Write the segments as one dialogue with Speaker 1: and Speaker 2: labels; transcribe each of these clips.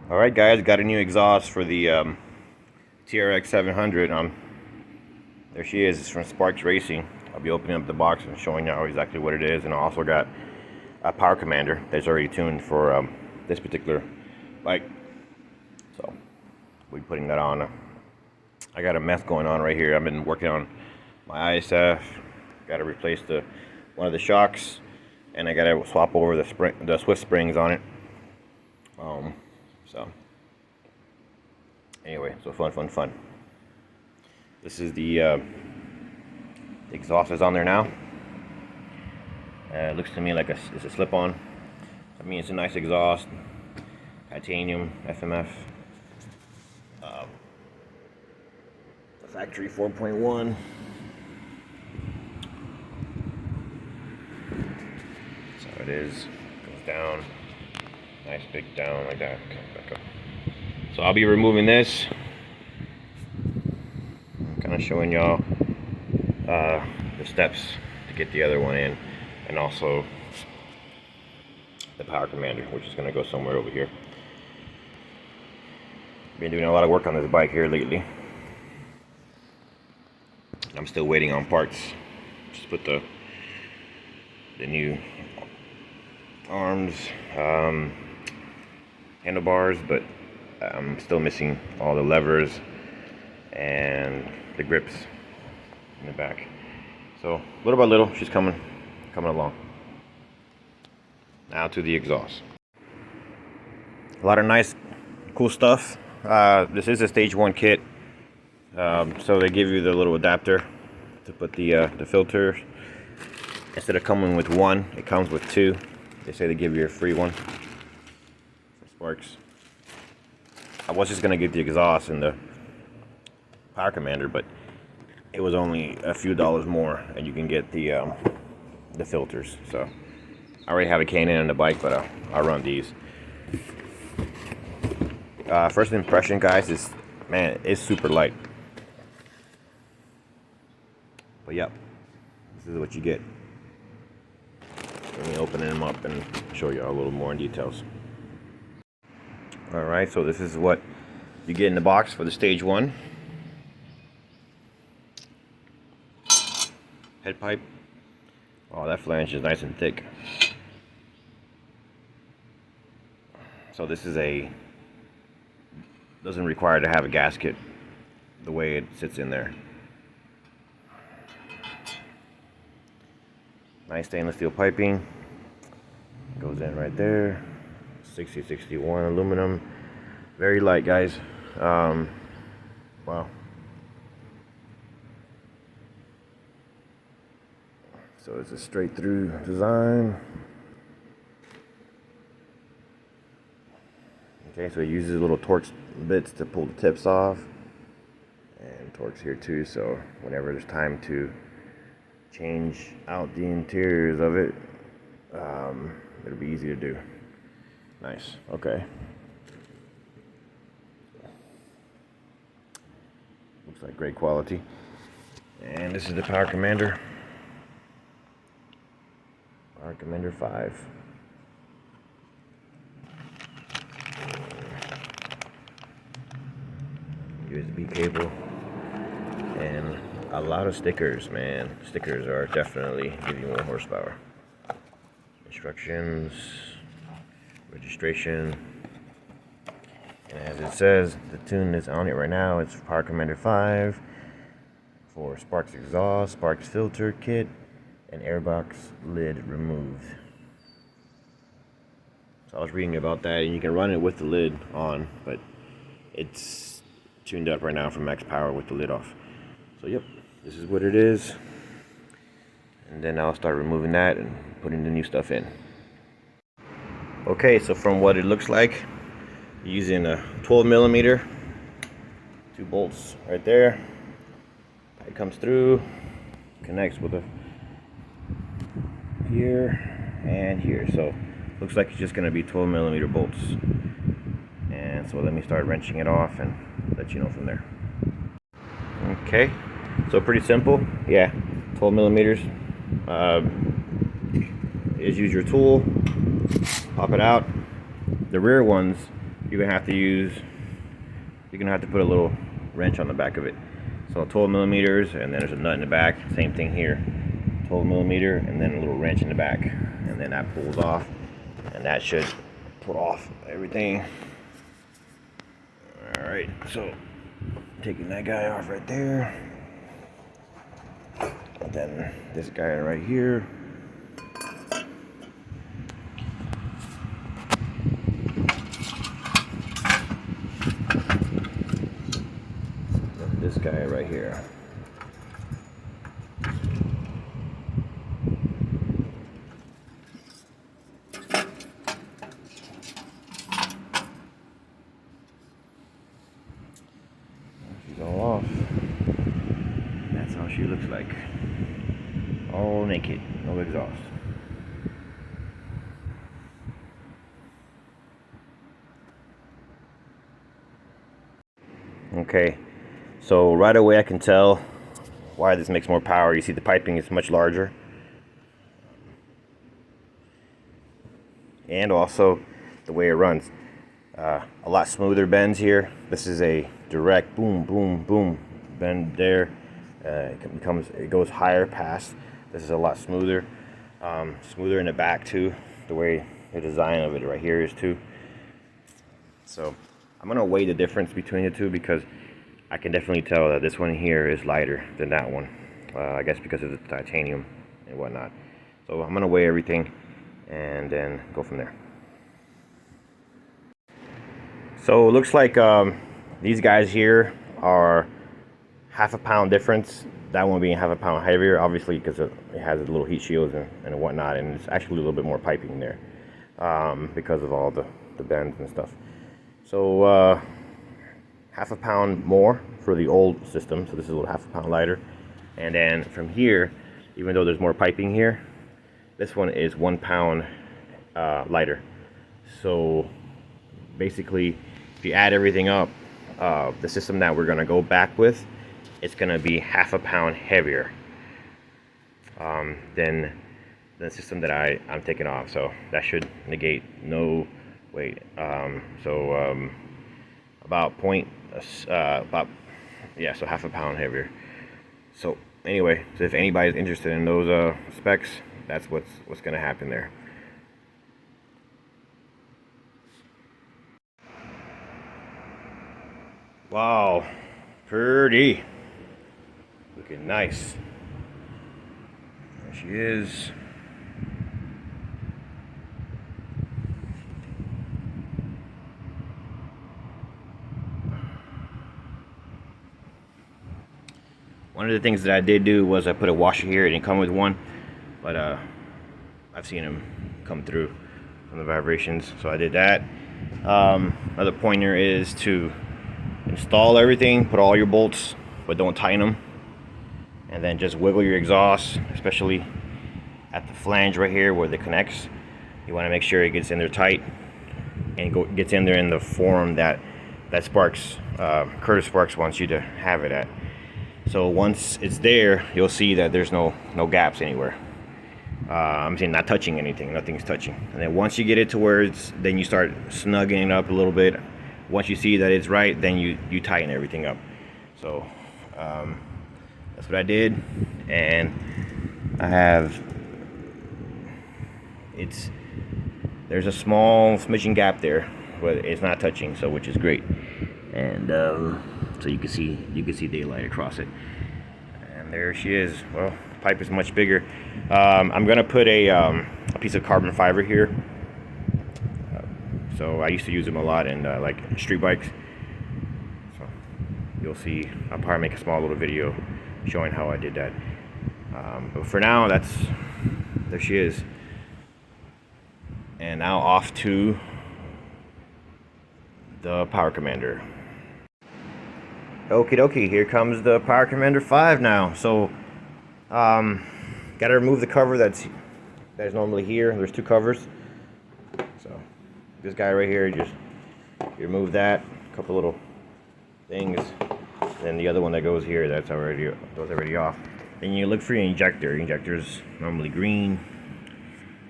Speaker 1: Alright guys, got a new exhaust for the TRX700. There she is. It's from Sparks Racing. I'll be opening up the box and showing you exactly what it is. And I also got a power commander that's already tuned for this particular bike. So we'll be putting that on. I got a mess going on right here. I've been working on my ISF. Got to replace one of the shocks, and I got to swap over the Swift springs on it. So anyway, so fun. This is the exhaust is on there now. It looks to me like it's a slip-on. I mean, it's a nice exhaust, titanium, FMF, factory 4.1. So it is, goes down, nice big down like that. Okay, back up. So I'll be removing this. I'm kind of showing y'all the steps to get the other one in, and also the power commander, which is going to go somewhere over here. Been doing a lot of work on this bike here lately. I'm still waiting on parts. Just put the new arms, handlebars, but I'm still missing all the levers and the grips in the back. So little by little, she's coming along. Now to the exhaust. A lot of nice, cool stuff. This is a stage 1 kit, so they give you the little adapter to put the filter. Instead of coming with one, it comes with two. They say they give you a free one from Sparks. I was just gonna get the exhaust and the power commander, but it was only a few dollars more, and you can get the filters. So I already have a K&N on the bike, but I'll run these. First impression, guys, is, man, it's super light. But yep, this is what you get. Let me open them up and show you a little more in details. Alright, so this is what you get in the box for the stage 1. Head pipe. Oh, that flange is nice and thick. So this is doesn't require to have a gasket the way it sits in there. Nice stainless steel piping. Goes in right there. 6061 aluminum. Very light, guys. Wow. So it's a straight through design. Okay, so it uses little Torx bits to pull the tips off. And Torx here too, so whenever there's time to change out the interiors of it, it'll be easy to do. Nice. Okay. Looks like great quality. And this is the power commander. Power commander 5. USB cable. And a lot of stickers, man. Stickers are definitely give you more horsepower. Instructions, registration, and as it says, the tune is on it right now. It's Power Commander 5 for Sparks exhaust, Sparks filter kit, and airbox lid removed. So I was reading about that, and you can run it with the lid on, but it's tuned up right now for max power with the lid off. So yep, this is what it is. And then I'll start removing that and putting the new stuff in. Okay, so from what it looks like, using a 12mm, 2 bolts right there. It comes through, connects with here and here. So looks like it's just going to be 12mm bolts. And so let me start wrenching it off and let you know from there. Okay, so pretty simple. Yeah, 12mm. Is use your tool, pop it out. The rear ones you're gonna have to put a little wrench on the back of it. So 12 millimeters, and then there's a nut in the back. Same thing here, 12 millimeter, and then a little wrench in the back, and then that pulls off, and that should pull off everything. All right, so taking that guy off right there, and then this guy right here. This guy right here. She's all off. That's how she looks like. All naked, no exhaust. Okay, so right away I can tell why this makes more power. You see the piping is much larger. And also the way it runs. A lot smoother bends here. This is a direct boom, boom, boom bend there. It goes higher past. This is a lot smoother. Smoother in the back too. The way the design of it right here is too. So I'm gonna weigh the difference between the two because I can definitely tell that this one here is lighter than that one. I guess because of the titanium and whatnot. So I'm gonna weigh everything and then go from there. So it looks like these guys here are half a pound difference. That one being half a pound heavier, obviously, because it has a little heat shields and whatnot, and it's actually a little bit more piping there because of all the bends and stuff. So half a pound more for the old system. So this is a little half a pound lighter, and then from here, even though there's more piping here, this one is 1 pound lighter. So basically, if you add everything up, the system that we're gonna go back with, it's gonna be half a pound heavier than the system that I'm taking off. So that should negate no weight. About so half a pound heavier. So anyway, so if anybody's interested in those specs, that's what's gonna happen there. Wow, pretty. Looking nice. There she is. One of the things that I did do was I put a washer here. It didn't come with one, but I've seen them come through from the vibrations, so I did that. Another pointer is to install everything, put all your bolts, but don't tighten them, and then just wiggle your exhaust, especially at the flange right here where it connects. You want to make sure it gets in there tight and gets in there in the form that Sparks, Curtis Sparks wants you to have it at. So once it's there, you'll see that there's no gaps anywhere. I'm saying not touching anything, nothing's touching. And then once you get it to where then you start snugging it up a little bit. Once you see that it's right, then you tighten everything up. So that's what I did, and I have there's a small smidgen gap there, but it's not touching, so which is great. And so you can see daylight across it, and there she is. Well, the pipe is much bigger. I'm gonna put a piece of carbon fiber here. So I used to use them a lot in like street bikes. So you'll see. I'll probably make a small little video showing how I did that. But for now, there she is. And now off to the Power Commander. Okie dokie, here comes the Power Commander 5 now. So, gotta remove the cover that's normally here. There's two covers. So, this guy right here, you remove that. A couple little things. Then the other one that goes here, that's already off. Then you look for your injector. Your injector's normally green,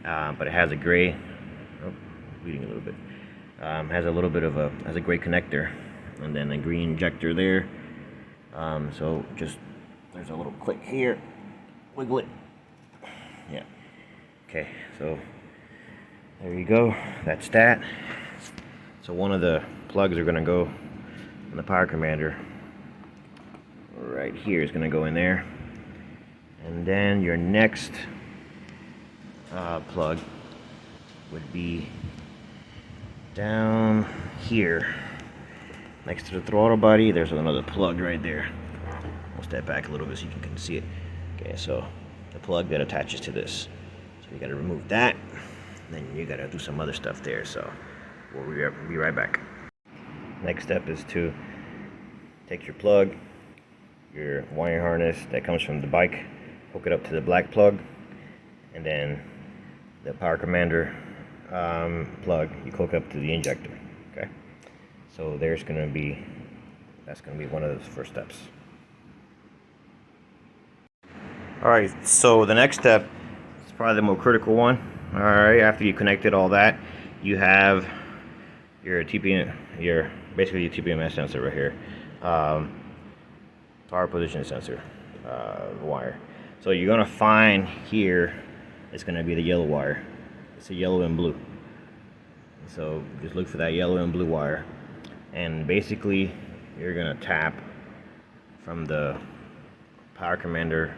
Speaker 1: but it has a gray. Oh, bleeding a little bit. Has a little bit of has a gray connector, and then a green injector there. So just there's a little click here, wiggle it. Yeah. Okay. So there you go. That's that. So one of the plugs are gonna go on the power commander. Right here is gonna go in there, and then your next plug would be down here next to the throttle body. There's another plug right there. I'll step back a little bit so you can see it. Okay, so the plug that attaches to this. So you got to remove that. Then you got to do some other stuff there. So we'll be right back. Next step is to take your plug, your wiring harness that comes from the bike, hook it up to the black plug, and then the power commander plug you hook up to the injector. Okay, so that's gonna be one of those first steps. All right, so the next step is probably the more critical one. All right, after you connected all that, you have your basically your TPMS sensor right here, power position sensor wire. So you're gonna find here, it's gonna be the yellow wire. It's a yellow and blue. So just look for that yellow and blue wire, and basically you're gonna tap from the power commander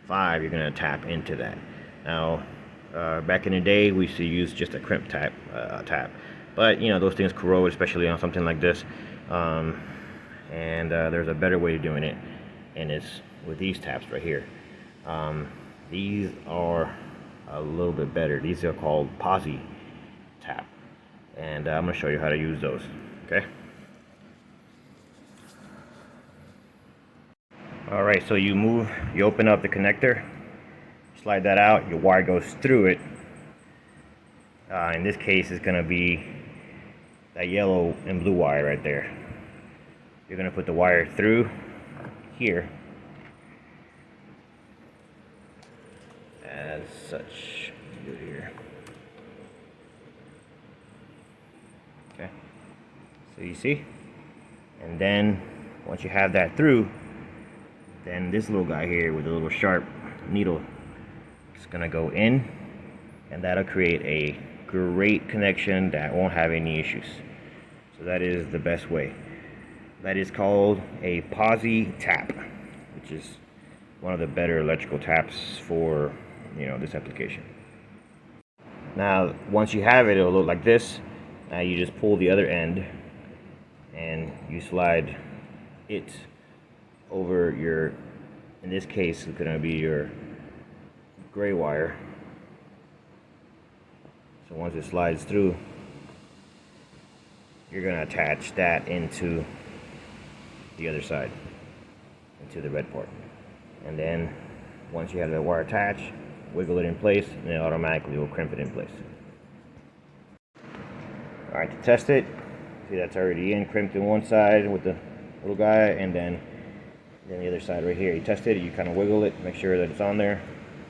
Speaker 1: 5. You're gonna tap into that. Now, back in the day, we used to use just a crimp tap, but you know those things corrode, especially on something like this. And there's a better way of doing it, and it's with these taps right here. These are a little bit better. These are called posi tap, and I'm going to show you how to use those. Okay. All right. So you open up the connector, slide that out. Your wire goes through it. In this case, it's going to be that yellow and blue wire right there. You're going to put the wire through here as such. Do it here. Okay. So you see? And then once you have that through, then this little guy here with a little sharp needle is going to go in, and that'll create a great connection that won't have any issues. So that is the best way. That is called a posi tap, which is one of the better electrical taps for this application. Now once you have it, it'll look like this. Now you just pull the other end and you slide it over your, in this case it's going to be your gray wire. So once it slides through, you're going to attach that into the other side, into the red part. And then once you have the wire attached, wiggle it in place, and it automatically will crimp it in place. Alright, to test it, see that's already in, crimped in one side with the little guy, and then the other side right here. You test it, you kind of wiggle it, make sure that it's on there.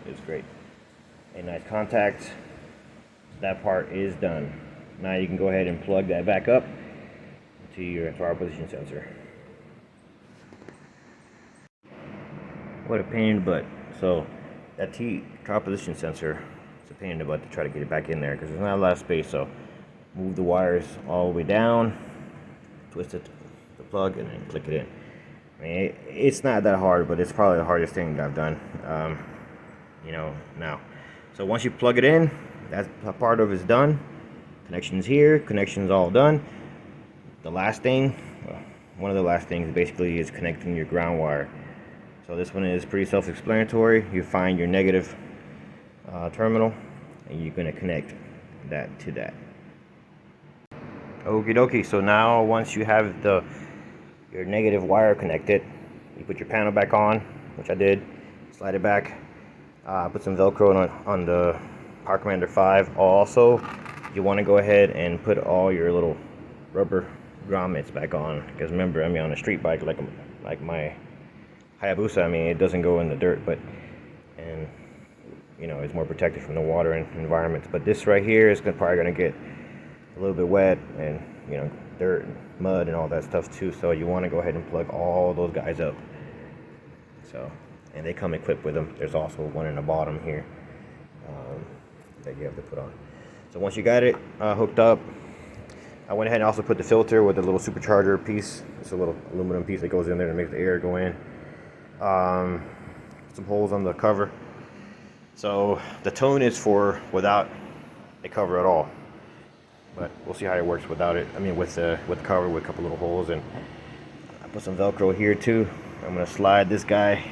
Speaker 1: It's great. A nice contact. That part is done. Now you can go ahead and plug that back up to your power position sensor. What a pain in the butt. So that power position sensor, it's a pain in the butt to try to get it back in there because there's not a lot of space. So move the wires all the way down, twist it, the plug, and then click it in. I mean, it's not that hard, but it's probably the hardest thing that I've done. Now. So once you plug it in, that part of it's done. Connection's here, connection's all done. The last thing, one of the last things basically is connecting your ground wire. So this one is pretty self-explanatory. You find your negative terminal, and you're going to connect that to that. Okie dokie. So now once you have your negative wire connected, you put your panel back on, which I did. Slide it back. Put some Velcro on the Power Commander 5. Also, you want to go ahead and put all your little rubber grommets back on, because remember, I mean, on a street bike like my Hayabusa, I mean, it doesn't go in the dirt, and it's more protected from the water and environments. But this right here is probably going to get a little bit wet, and you know, dirt and mud and all that stuff too. So you want to go ahead and plug all those guys up. So, and they come equipped with them. There's also one in the bottom here that you have to put on. So once you got it hooked up, I went ahead and also put the filter with a little supercharger piece. It's a little aluminum piece that goes in there to make the air go in. Some holes on the cover. So the tone is for without a cover at all. But we'll see how it works without it. I mean, with the cover with a couple little holes, and I put some Velcro here too. I'm gonna slide this guy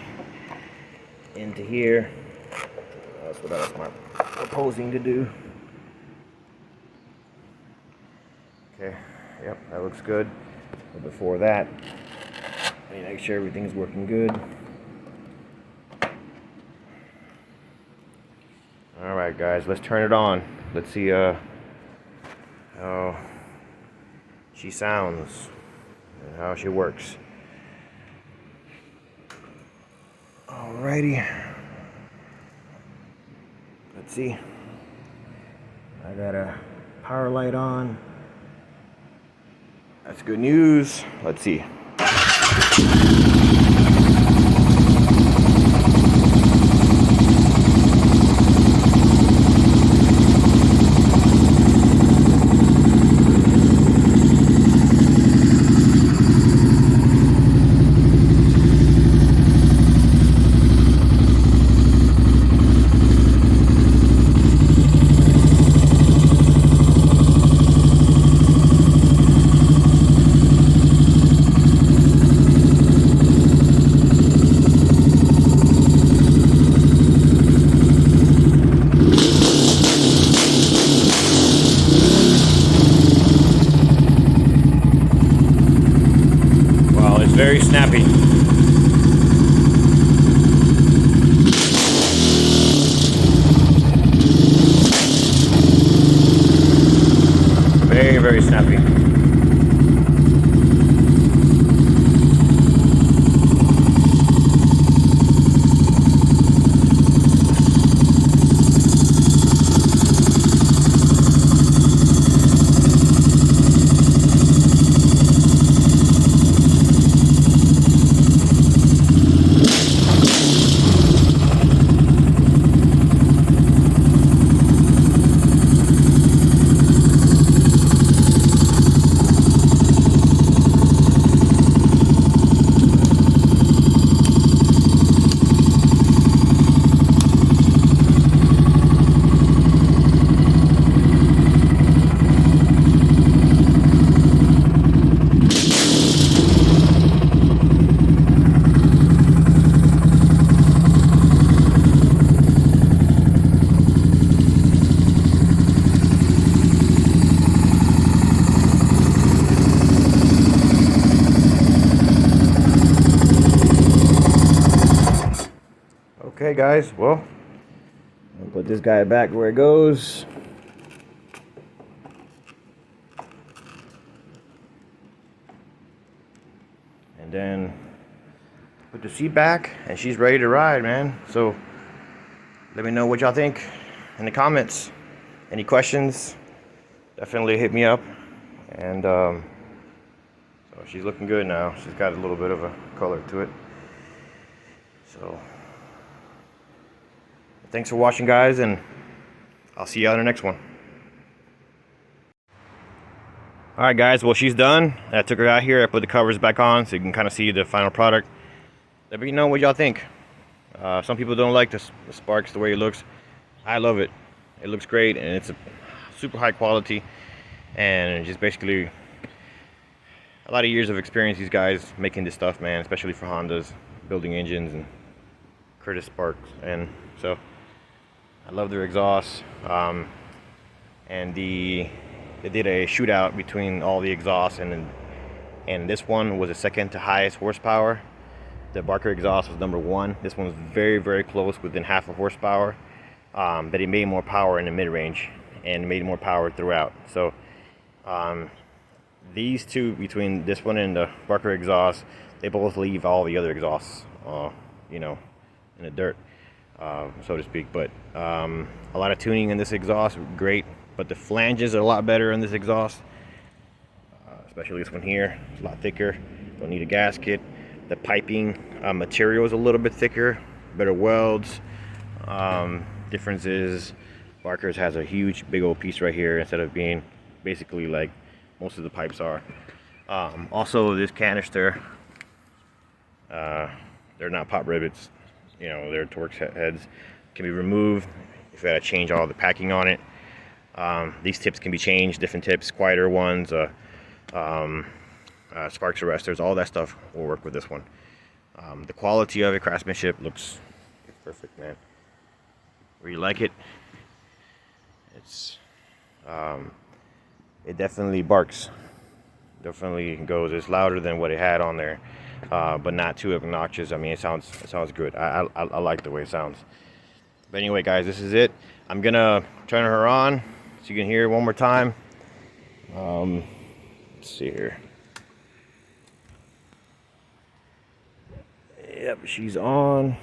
Speaker 1: into here. That's what I was proposing to do. Okay, yep, that looks good. But before that, I need to make sure everything's working good. All right, guys, let's turn it on. Let's see how she sounds and how she works. Alrighty. Let's see. I got a power light on. That's good news. Let's see. Very snappy. Very, very snappy. Okay, guys, well, I'll put this guy back where it goes. And then put the seat back, and she's ready to ride, man. So let me know what y'all think in the comments. Any questions, definitely hit me up. And so she's looking good now. She's got a little bit of a color to it. So thanks for watching, guys, and I'll see you on the next one. Alright, guys, well, she's done. I took her out here. I put the covers back on so you can kind of see the final product. Let me know what y'all think. Some people don't like the Sparks the way it looks. I love it. It looks great, and it's a super high quality, and just basically a lot of years of experience these guys making this stuff, man, especially for Hondas, building engines and Curtis Sparks. And so I love their exhaust. And they did a shootout between all the exhausts, and this one was the second to highest horsepower. The Barker exhaust was number 1. This one was very, very close, within half a horsepower. But it made more power in the mid-range and made more power throughout. So these two, between this one and the Barker exhaust, they both leave all the other exhausts, you know, in the dirt, so to speak. But a lot of tuning in this exhaust, great. but the flanges are a lot better in this exhaust, especially this one here. It's a lot thicker. Don't need a gasket. The piping material is a little bit thicker, better welds. Difference is Barker's has a huge big old piece right here instead of being basically like most of the pipes are. Also, this canister, they're not pop rivets, you know, they're Torx heads, can be removed if you had to change all the packing on it. These tips can be changed, different tips, quieter ones, sparks arresters, all that stuff will work with this one. The quality of it, craftsmanship, looks perfect, man. Really like it. It's it definitely barks. Definitely goes. It's louder than what it had on there, but not too obnoxious. I mean, it sounds good. I like the way it sounds. But anyway, guys, this is it. I'm gonna turn her on so you can hear it one more time. Let's see here. Yep, she's on.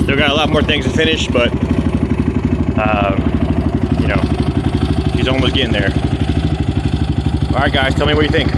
Speaker 1: Still got a lot more things to finish, but you know, she's almost getting there. All right, guys, tell me what you think.